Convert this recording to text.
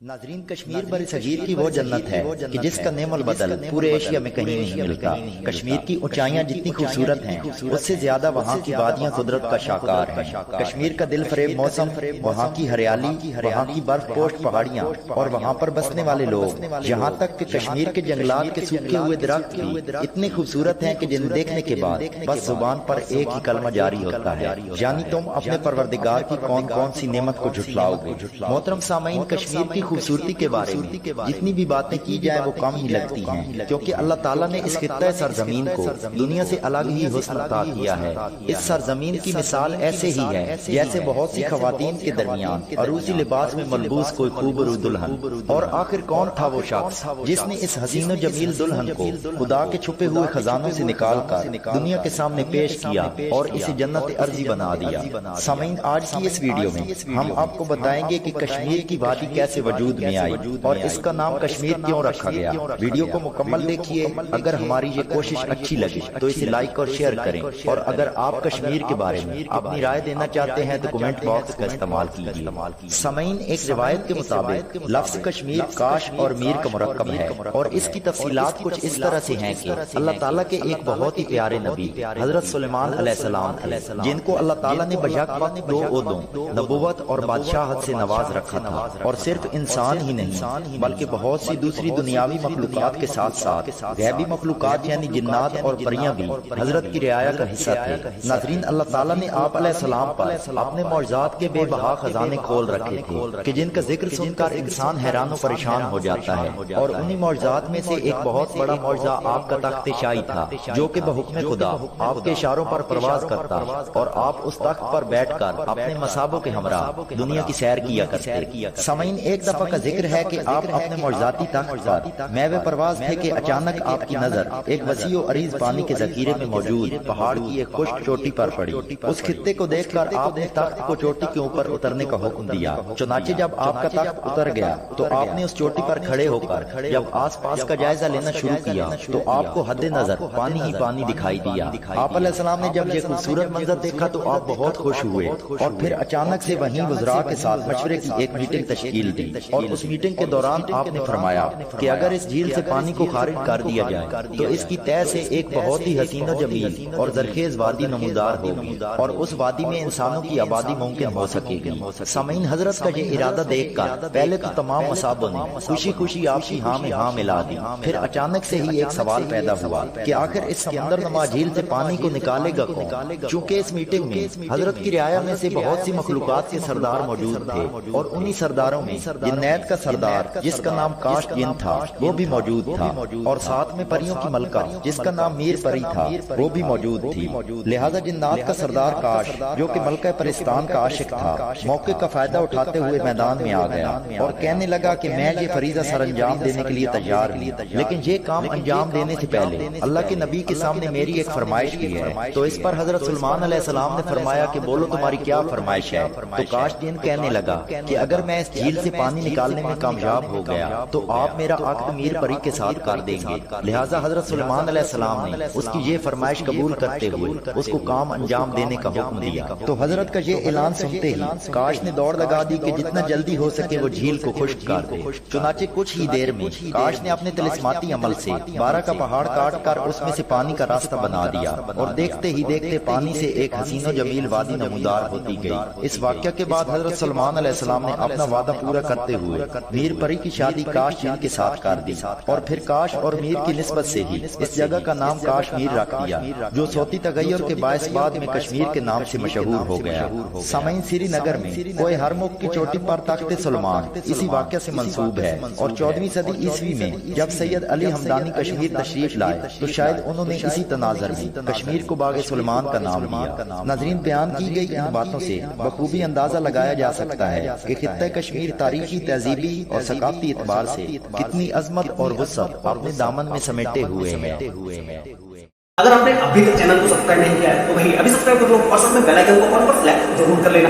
ناظرین، کشمیر بر صغیر کی وہ جنت ہے کہ جس کا نعم البدل پورے ایشیا میں کہیں نہیں ملتا۔ کشمیر کی اونچائیاں جتنی خوبصورت ہیں اس سے زیادہ وہاں کی وادیاں قدرت کا شاہکار ہیں۔ کشمیر کا دل فریب موسم، وہاں کی ہریالی، وہاں کی برف پوش پہاڑیاں اور وہاں پر بسنے والے لوگ، یہاں تک کہ کشمیر کے جنگلات کے سوکھے ہوئے درخت بھی اتنے خوبصورت ہیں کہ جن دیکھنے کے بعد بس زبان پر ایک ہی کلمہ جاری ہوتا ہے، یعنی تم اپنے پروردگار کی کون کون سی نعمت کو جھٹلاؤ گے۔ محترم سامعین، کشمیر کی خوبصورتی کے بارے میں جتنی بھی باتیں کی جائیں وہ کم ہی لگتی ہیں، کیونکہ اللہ تعالیٰ نے اس خطہ سرزمین کو دنیا سے الگ ہی حسن عطا کیا ہے۔ اس سرزمین کی مثال ایسے ہی ہے جیسے بہت سی خواتین کے درمیان عروسی لباس میں ملبوس کوئی خوبرو دلہن۔ اور آخر کون تھا وہ شخص جس نے اس حسین و جمیل دلہن کو خدا کے چھپے ہوئے خزانوں سے نکال کر دنیا کے سامنے پیش کیا اور اسے جنت ارضی بنا دیا؟ سامعین، آج کی اس ویڈیو میں ہم آپ کو بتائیں گے کہ کشمیر کی وادی کیسے وجود میں آئی اور اس کا نام کشمیر کیوں رکھا گیا۔ ویڈیو کو مکمل دیکھیے۔ اگر ہماری یہ کوشش اچھی لگی تو اسے لائک اور شیئر کریں، اور اگر آپ کشمیر کے بارے میں اپنی رائے دینا چاہتے ہیں تو کمنٹ باکس کا استعمال کیجیے۔ سامعین، ایک روایت کے مطابق لفظ کشمیر کاش اور میر کا مرکب ہے، اور اس کی تفصیلات کچھ اس طرح سے ہیں کہ اللہ تعالیٰ کے ایک بہت ہی پیارے نبی حضرت سلیمان علیہ السلام تھے، جن کو اللہ تعالیٰ نے بیک وقت دو عہدوں نبوت اور بادشاہت سے نواز رکھا تھا، اور صرف انسان ہی نہیں بلکہ بہت سی دوسری دنیاوی مخلوقات کے ساتھ ساتھ غیبی مخلوقات یعنی جنات اور پریاں بھی حضرت کی رعایا کا حصہ تھے۔ ناظرین، اللہ تعالیٰ نے آپ علیہ السلام پر اپنے معجزات کے بے بہا خزانے کھول رکھے تھے کہ جن کا ذکر سن کر انسان حیران و پریشان ہو جاتا ہے، اور انہی معجزات میں سے ایک بہت بڑا معجزہ آپ کا تخت شاہی تھا، جو کہ بحکم خدا آپ کے اشاروں پر پرواز کرتا اور آپ اس تخت پر بیٹھ کر اپنے مصابوں کے ہمراہ دنیا کی سیر کیا کرتے۔ سامعین، ایک دفعہ کا ذکر ہے کہ آپ اپنے معجزاتی تخت پر میوے پرواز تھے کہ اچانک آپ کی نظر ایک وسیع و عریض پانی کے ذخیرے میں موجود پہاڑ کی ایک خشک چوٹی پر پڑی۔ اس خطے کو دیکھ کر آپ نے تخت کو چوٹی کے اوپر اترنے کا حکم دیا۔ چنانچہ جب آپ کا تخت اتر گیا تو آپ نے اس چوٹی پر کھڑے ہو کر جب آس پاس کا جائزہ لینا شروع کیا تو آپ کو حد نظر پانی ہی پانی دکھائی دیا۔ آپ علیہ السلام نے جب یہ خوبصورت منظر دیکھا تو آپ بہت خوش ہوئے، اور پھر اچانک سے وہیں وزراء کے ساتھ مشورے کی ایک میٹنگ تشکیل دی، اور اس میٹنگ کے دوران آپ نے فرمایا کہ اگر اس جھیل سے پانی کو خارج کر دیا جائے تو اس کی تہہ سے ایک بہت ہی حسین و جمیل اور زرخیز وادی نمودار ہوگی، اور اس وادی میں انسانوں کی آبادی ممکن ہو سکے گی۔ سامعین، حضرت کا یہ ارادہ دیکھ کر پہلے تو تمام مصابوں نے خوشی خوشی آپ کی ہاں میں ہاں ملا دی۔ پھر اچانک سے ہی ایک سوال پیدا ہوا کہ آخر اس سمندر نما جھیل سے پانی کو نکالے گا کون؟ چونکہ اس میٹنگ میں حضرت کی رعایا میں سے بہت سی مخلوقات کے سردار موجود تھے، اور انہی سرداروں میں جنیت کا سردار جس کا نام کاش جن تھا وہ بھی موجود تھا، اور ساتھ میں پریوں کی ملکہ جس کا نام میر پری تھا وہ بھی موجود تھی۔ لہذا جنات کا سردار کاش، جو کہ ملکہ پرستان کا عاشق تھا، موقع کا فائدہ اٹھاتے ہوئے میدان میں آ گیا اور کہنے لگا کہ میں یہ فریضہ سر انجام دینے کے لیے تیار ہوں، لیکن یہ کام انجام دینے سے پہلے اللہ کے نبی کے سامنے میری ایک فرمائش کی ہے۔ تو اس پر حضرت سلیمان علیہ السلام نے فرمایا کہ بولو تمہاری کیا فرمائش ہے؟ تو کاش جن کہنے لگا کہ اگر میں اس جھیل سے پانی نکالنے میں کامیاب ہو گیا تو آپ میرا عقد میر پری کے ساتھ کر دیں گے۔ لہٰذا حضرت سلیمان علیہ السلام نے اس کی یہ فرمائش قبول کرتے ہوئے اس کو کام انجام دینے کا حکم دیا۔ تو حضرت کا یہ اعلان سنتے ہی کاش نے دوڑ لگا دی کہ جتنا جلدی ہو سکے وہ جھیل کو خشک کر دے۔ چنانچہ کچھ ہی دیر میں کاش نے اپنے طلسماتی عمل سے 12 کا پہاڑ کاٹ کر اس میں سے پانی کا راستہ بنا دیا، اور دیکھتے ہی دیکھتے پانی سے ایک حسین و جمیل وادی نمودار ہوتی گئی۔ اس واقعہ کے بعد حضرت سلیمان علیہ السلام نے اپنا وعدہ پورا کرتے ہوئے میر پری کی شادی کاش جن کے ساتھ کر دی، اور پھر کاش اور میر کی نسبت سے ہی اس جگہ کا نام کاش میر رکھ دیا، جو صوتی تغیر کے باعث بعد میں کشمیر کے نام سے مشہور ہو گیا۔ سامعین، سری نگر میں کوئی ہرمکھ کی چوٹی پر تخت سلیمان اسی واقعہ سے منسوب ہے، اور 14ویں صدی عیسوی میں جب سید علی ہمدانی کشمیر تشریف لائے تو شاید انہوں نے اسی تناظر میں کشمیر کو باغ سلیمان کا نام دیا۔ ناظرین، بیان کی گئی ان باتوں سے بخوبی اندازہ لگایا جا سکتا ہے کہ خطہ کشمیر تاریخی، تہذیبی اور ثقافتی اعتبار سے کتنی عظمت اور وسعت اپنے دامن میں سمیٹے ہوئے ہے۔ اگر آپ نے ابھی تک چینل کو سبسکرائب نہیں کیا ہے تو وہی ابھی سبسکرائب کر لو، اور ساتھ میں بیل آئکن کو آل پر سلیکٹ ضرور کر لینا۔